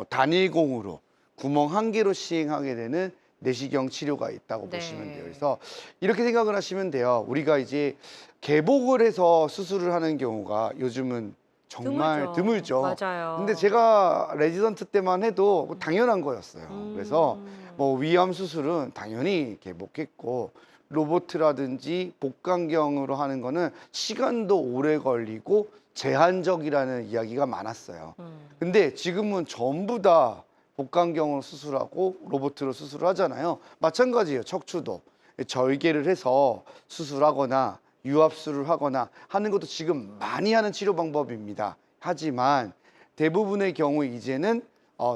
단일공으로 구멍 한 개로 시행하게 되는 내시경 치료가 있다고 네. 보시면 돼요. 그래서 이렇게 생각을 하시면 돼요. 우리가 이제 개복을 해서 수술을 하는 경우가 요즘은 정말 드물죠. 맞아요. 근데 제가 레지던트 때만 해도 당연한 거였어요. 그래서 뭐 위암 수술은 당연히 개복했고 로보트라든지 복강경으로 하는 거는 시간도 오래 걸리고 제한적이라는 이야기가 많았어요. 근데 지금은 전부 다 복강경으로 수술하고 로보트로 수술을 하잖아요. 마찬가지예요. 척추도 절개를 해서 수술하거나 유압술을 하거나 하는 것도 지금 많이 하는 치료 방법입니다. 하지만 대부분의 경우 이제는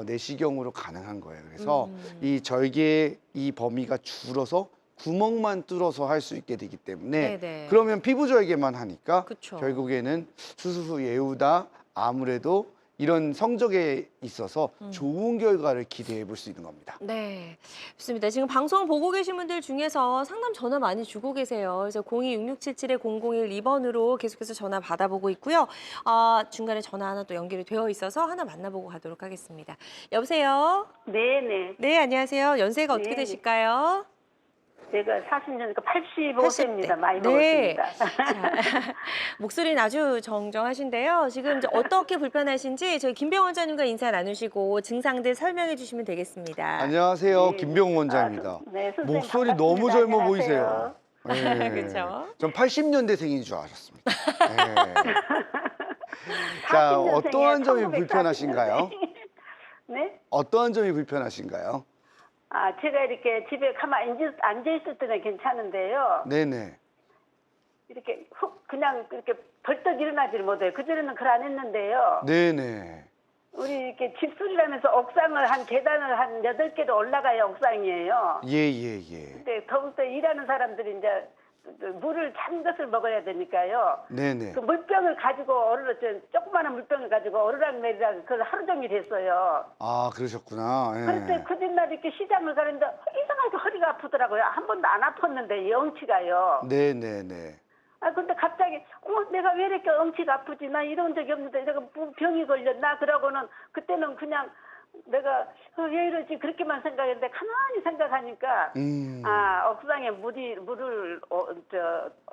내시경으로 가능한 거예요. 그래서 이 절개의 이 범위가 줄어서 구멍만 뚫어서 할 수 있게 되기 때문에 네네. 그러면 피부 절개만 하니까 그쵸. 결국에는 수술 후 예후다 아무래도 이런 성적에 있어서 좋은 결과를 기대해 볼 수 있는 겁니다. 네, 좋습니다. 지금 방송 보고 계신 분들 중에서 상담 전화 많이 주고 계세요. 그래서 02-6677-0012번으로 계속해서 전화 받아보고 있고요. 중간에 전화 하나 또 연결이 되어 있어서 하나 만나보고 가도록 하겠습니다. 여보세요? 네네. 네, 안녕하세요. 연세가 어떻게 네. 되실까요? 제가 40년이니까 85세입니다. 많이 네. 먹었습니다. 자, 목소리는 아주 정정하신데요. 지금 이제 어떻게 불편하신지 저희 김병 원장님과 인사 나누시고 증상들 설명해 주시면 되겠습니다. 안녕하세요. 네. 김병훈 원장입니다. 네, 선생님 목소리 반갑습니다. 너무 젊어 안녕하세요. 보이세요. 네. 그쵸? 전 80년대생인 줄 알았습니다. 네. 자, 40년생이에요, 어떠한 점이 1940년생. 불편하신가요? 네? 어떠한 점이 불편하신가요? 제가 이렇게 집에 가만히 앉아있을 때는 괜찮은데요. 네네. 이렇게 그냥 이렇게 벌떡 일어나지를 못해요. 그전에는 그걸 안 했는데요. 네네. 우리 이렇게 집수리라면서 옥상을 한 계단을 한 8개도 올라가야 옥상이에요. 예, 예, 예. 근데 더욱더 일하는 사람들이 이제 물을 찬 것을 먹어야 되니까요. 네네. 그 물병을 가지고 조그마한 물병을 가지고 오르락내리락 그걸 하루 종일 했어요. 아, 그러셨구나. 그럴 때 예. 그 뒷날 이렇게 시장을 가는데 이상하게 허리가 아프더라고요. 한 번도 안 아팠는데 이 엉치가요. 네네네. 아 근데 갑자기 내가 왜 이렇게 엉치가 아프지? 나 이런 적이 없는데 내가 뭐 병이 걸렸나? 그러고는 그때는 그냥 내가 왜 이러지 그렇게만 생각했는데 가만히 생각하니까 옥상에 물을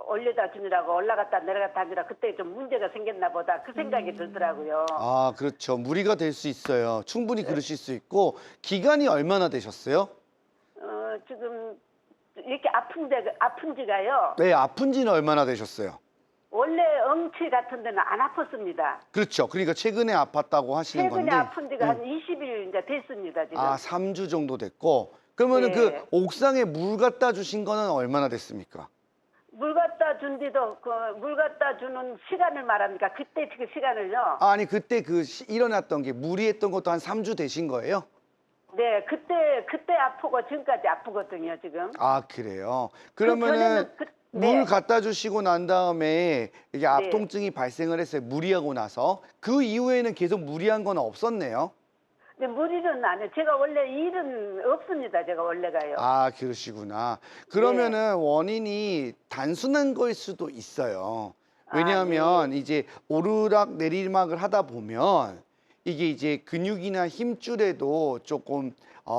올려다 주느라고 올라갔다 내려갔다 하느라 그때 좀 문제가 생겼나 보다 그 생각이 들더라고요. 아, 그렇죠. 무리가 될 수 있어요. 충분히 그러실 수 있고 기간이 얼마나 되셨어요? 지금 이렇게 아픈 지가요. 네, 아픈 지는 얼마나 되셨어요? 원래 엉치 같은 데는 안 아팠습니다. 그렇죠. 그러니까 최근에 아팠다고 하시는 최근에 건데. 아픈 지가 한 20일 이제 됐습니다, 지금. 아, 3주 정도 됐고. 그러면은 네. 그 옥상에 물 갖다 주신 거는 얼마나 됐습니까? 물 갖다 준 지도 물 갖다 주는 시간을 말합니까? 그때 그 시간을요. 아니, 그때 일어났던 게 무리했던 것도 한 3주 되신 거예요? 네, 그때 아프고 지금까지 아프거든요, 지금. 아, 그래요. 그러면은 전에는 네. 물 갖다 주시고 난 다음에 이게 압통증이 발생을 했어요. 무리하고 나서. 그 이후에는 계속 무리한 건 없었네요. 네, 무리는 안 해요. 제가 원래 일은 없습니다, 제가 원래가요. 아, 그러시구나. 그러면은 원인이 단순한 거일 수도 있어요. 왜냐하면 이제 오르락 내리막을 하다 보면 이게 이제 근육이나 힘줄에도 조금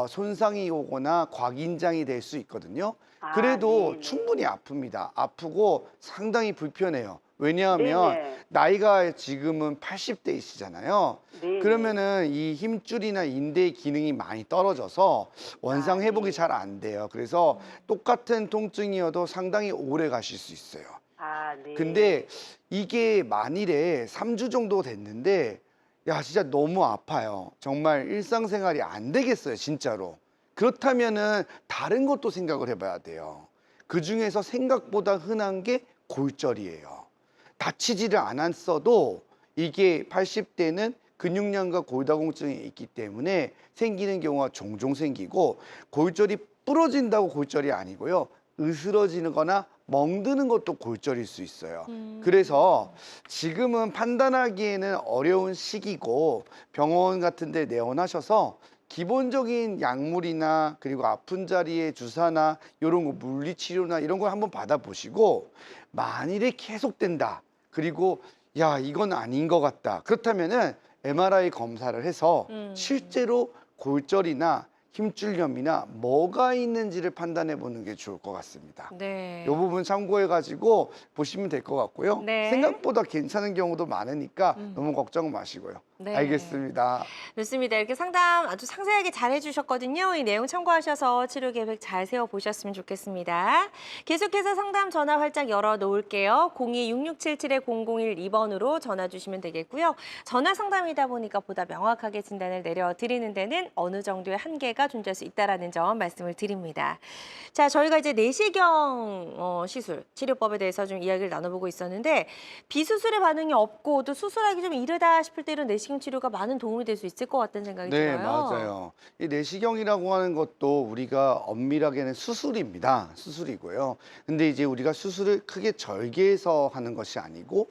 손상이 오거나 과긴장이 될 수 있거든요. 그래도 네네. 충분히 아픕니다. 아프고 상당히 불편해요. 왜냐하면 네네. 나이가 지금은 80대이시잖아요. 네네. 그러면은 이 힘줄이나 인대의 기능이 많이 떨어져서 원상 회복이 네. 잘 안 돼요. 그래서 똑같은 통증이어도 상당히 오래 가실 수 있어요. 네. 근데 이게 만일에 3주 정도 됐는데 야, 진짜 너무 아파요. 정말 일상생활이 안 되겠어요, 진짜로. 그렇다면은 다른 것도 생각을 해봐야 돼요. 그 중에서 생각보다 흔한 게 골절이에요. 다치지를 않았어도 이게 80대는 근육량과 골다공증이 있기 때문에 생기는 경우가 종종 생기고, 골절이 부러진다고 골절이 아니고요. 으스러지는 거나 멍드는 것도 골절일 수 있어요. 그래서 지금은 판단하기에는 어려운 시기고 병원 같은 데 내원하셔서 기본적인 약물이나 그리고 아픈 자리에 주사나 이런 거 물리치료나 이런 걸 한번 받아보시고, 만일에 계속된다, 그리고 야, 이건 아닌 것 같다, 그렇다면은 MRI 검사를 해서 실제로 골절이나 힘줄염이나 뭐가 있는지를 판단해 보는 게 좋을 것 같습니다. 네. 이 부분 참고해 가지고 보시면 될 것 같고요. 네. 생각보다 괜찮은 경우도 많으니까 너무 걱정 마시고요. 네. 알겠습니다. 좋습니다. 이렇게 상담 아주 상세하게 잘 해주셨거든요. 이 내용 참고하셔서 치료 계획 잘 세워보셨으면 좋겠습니다. 계속해서 상담 전화 활짝 열어놓을게요. 02-6677-0012번으로 전화 주시면 되겠고요. 전화 상담이다 보니까 보다 명확하게 진단을 내려드리는 데는 어느 정도의 한계가 존재할 수 있다는 점 말씀을 드립니다. 자, 저희가 이제 내시경 시술, 치료법에 대해서 좀 이야기를 나눠보고 있었는데, 비수술의 반응이 없고 또 수술하기 좀 이르다 싶을 때 이런 내시경 치료가 많은 도움이 될 수 있을 것 같다는 생각이 네, 들어요. 맞아요. 이 내시경이라고 하는 것도 우리가 엄밀하게는 수술입니다. 수술이고요. 근데 이제 우리가 수술을 크게 절개해서 하는 것이 아니고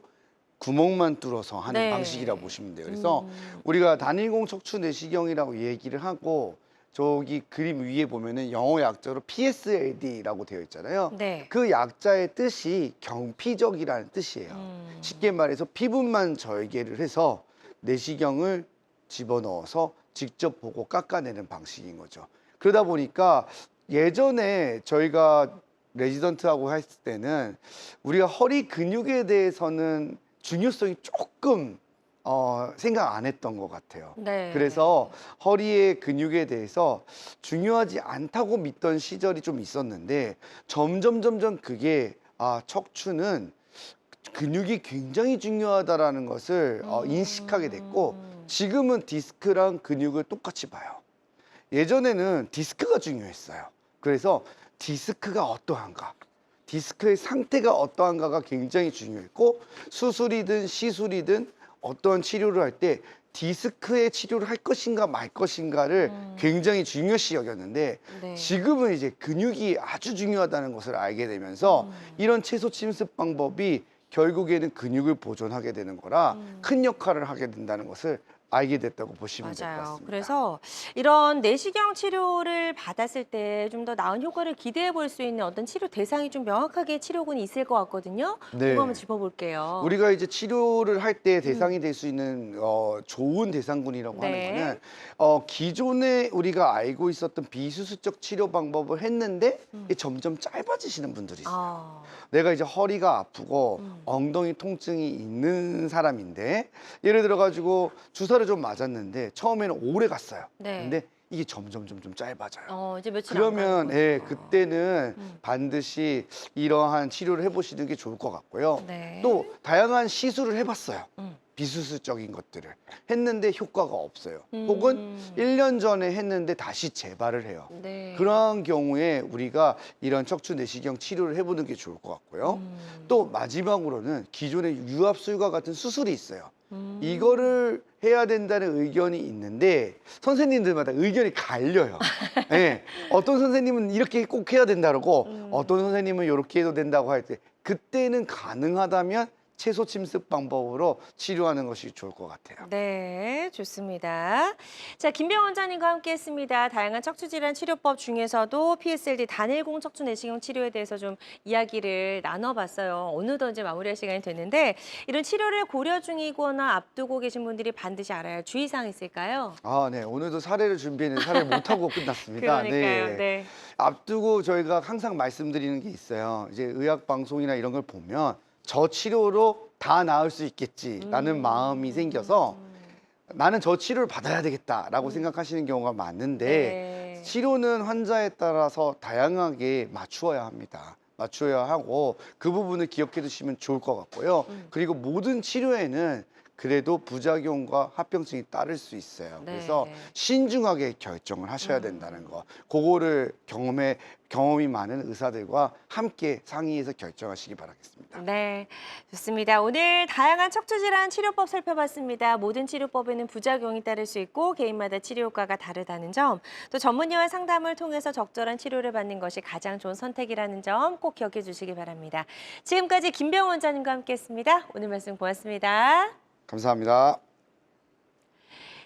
구멍만 뚫어서 하는 네. 방식이라고 보시면 돼요. 그래서 우리가 단일공 척추 내시경이라고 얘기를 하고, 저기 그림 위에 보면은 영어 약자로 PSLD라고 되어 있잖아요. 네. 그 약자의 뜻이 경피적이라는 뜻이에요. 쉽게 말해서 피부만 절개를 해서 내시경을 집어넣어서 직접 보고 깎아내는 방식인 거죠. 그러다 보니까 예전에 저희가 레지던트하고 했을 때는 우리가 허리 근육에 대해서는 중요성이 조금 생각 안 했던 것 같아요. 네. 그래서 허리의 근육에 대해서 중요하지 않다고 믿던 시절이 좀 있었는데, 점점 그게 척추는 근육이 굉장히 중요하다라는 것을 인식하게 됐고, 지금은 디스크랑 근육을 똑같이 봐요. 예전에는 디스크가 중요했어요. 그래서 디스크가 어떠한가, 디스크의 상태가 어떠한가가 굉장히 중요했고, 수술이든 시술이든 어떤 치료를 할 때 디스크의 치료를 할 것인가 말 것인가를 굉장히 중요시 여겼는데 네. 지금은 이제 근육이 아주 중요하다는 것을 알게 되면서 이런 채소 침습 방법이 결국에는 근육을 보존하게 되는 거라 큰 역할을 하게 된다는 것을 알게 됐다고 보시면 될 것 맞아요. 같습니다. 그래서 이런 내시경 치료를 받았을 때 좀 더 나은 효과를 기대해 볼 수 있는 어떤 치료 대상이 좀 명확하게 치료군이 있을 것 같거든요. 네. 그거 한번 짚어볼게요. 우리가 이제 치료를 할 때 대상이 될 수 있는 좋은 대상군이라고 네. 하는 거는 기존에 우리가 알고 있었던 비수술적 치료 방법을 했는데 이게 점점 짧아지시는 분들이 있어요. 아, 내가 이제 허리가 아프고 엉덩이 통증이 있는 사람인데 예를 들어 가지고 주사를 좀 맞았는데 처음에는 오래 갔어요. 네. 근데 이게 점점 짧아져요. 이제 며칠 안 그러면 가는 예, 거죠. 그때는 반드시 이러한 치료를 해보시는 게 좋을 것 같고요. 네. 또 다양한 시술을 해봤어요. 음. 비수술적인 것들을 했는데 효과가 없어요. 음. 혹은 1년 전에 했는데 다시 재발을 해요. 네. 그러한 경우에 우리가 이런 척추 내시경 치료를 해보는 게 좋을 것 같고요. 또 마지막으로는 기존의 유압술과 같은 수술이 있어요. 이거를 해야 된다는 의견이 있는데 선생님들마다 의견이 갈려요. 예. 어떤 선생님은 이렇게 꼭 해야 된다고 어떤 선생님은 이렇게 해도 된다고 할 때 그때는 가능하다면 채소 침습 방법으로 치료하는 것이 좋을 것 같아요. 네, 좋습니다. 자, 김병 원장님과 함께했습니다. 다양한 척추질환 치료법 중에서도 PSLD 단일공 척추 내시경 치료에 대해서 좀 이야기를 나눠봤어요. 어느덧 이제 마무리할 시간이 됐는데 이런 치료를 고려 중이거나 앞두고 계신 분들이 반드시 알아야 할 주의사항 있을까요? 아, 네. 오늘도 사례를 준비했는데 사례를 못하고 끝났습니다. 그러니까요. 네. 앞두고 저희가 항상 말씀드리는 게 있어요. 이제 의학 방송이나 이런 걸 보면 저 치료로 다 나을 수 있겠지라는 마음이 생겨서 나는 저 치료를 받아야 되겠다라고 생각하시는 경우가 많은데 네. 치료는 환자에 따라서 다양하게 맞추어야 합니다. 맞춰야 하고 그 부분을 기억해 두시면 좋을 것 같고요. 그리고 모든 치료에는 그래도 부작용과 합병증이 따를 수 있어요. 네. 그래서 신중하게 결정을 하셔야 된다는 거. 그거를 경험이 많은 의사들과 함께 상의해서 결정하시기 바라겠습니다. 네, 좋습니다. 오늘 다양한 척추질환 치료법 살펴봤습니다. 모든 치료법에는 부작용이 따를 수 있고 개인마다 치료 효과가 다르다는 점, 또 전문의와 상담을 통해서 적절한 치료를 받는 것이 가장 좋은 선택이라는 점 꼭 기억해 주시기 바랍니다. 지금까지 김병 원장님과 함께했습니다. 오늘 말씀 고맙습니다. 감사합니다.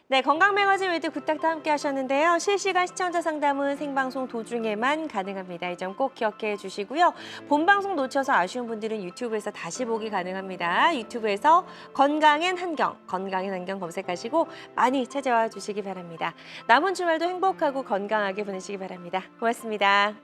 네, 건강매거진 위드 굿닥터 함께 하셨는데요. 실시간 시청자 상담은 생방송 도중에만 가능합니다. 이 점 꼭 기억해 주시고요. 본방송 놓쳐서 아쉬운 분들은 유튜브에서 다시 보기 가능합니다. 유튜브에서 건강엔 한경 검색하시고 많이 찾아와 주시기 바랍니다. 남은 주말도 행복하고 건강하게 보내시기 바랍니다. 고맙습니다.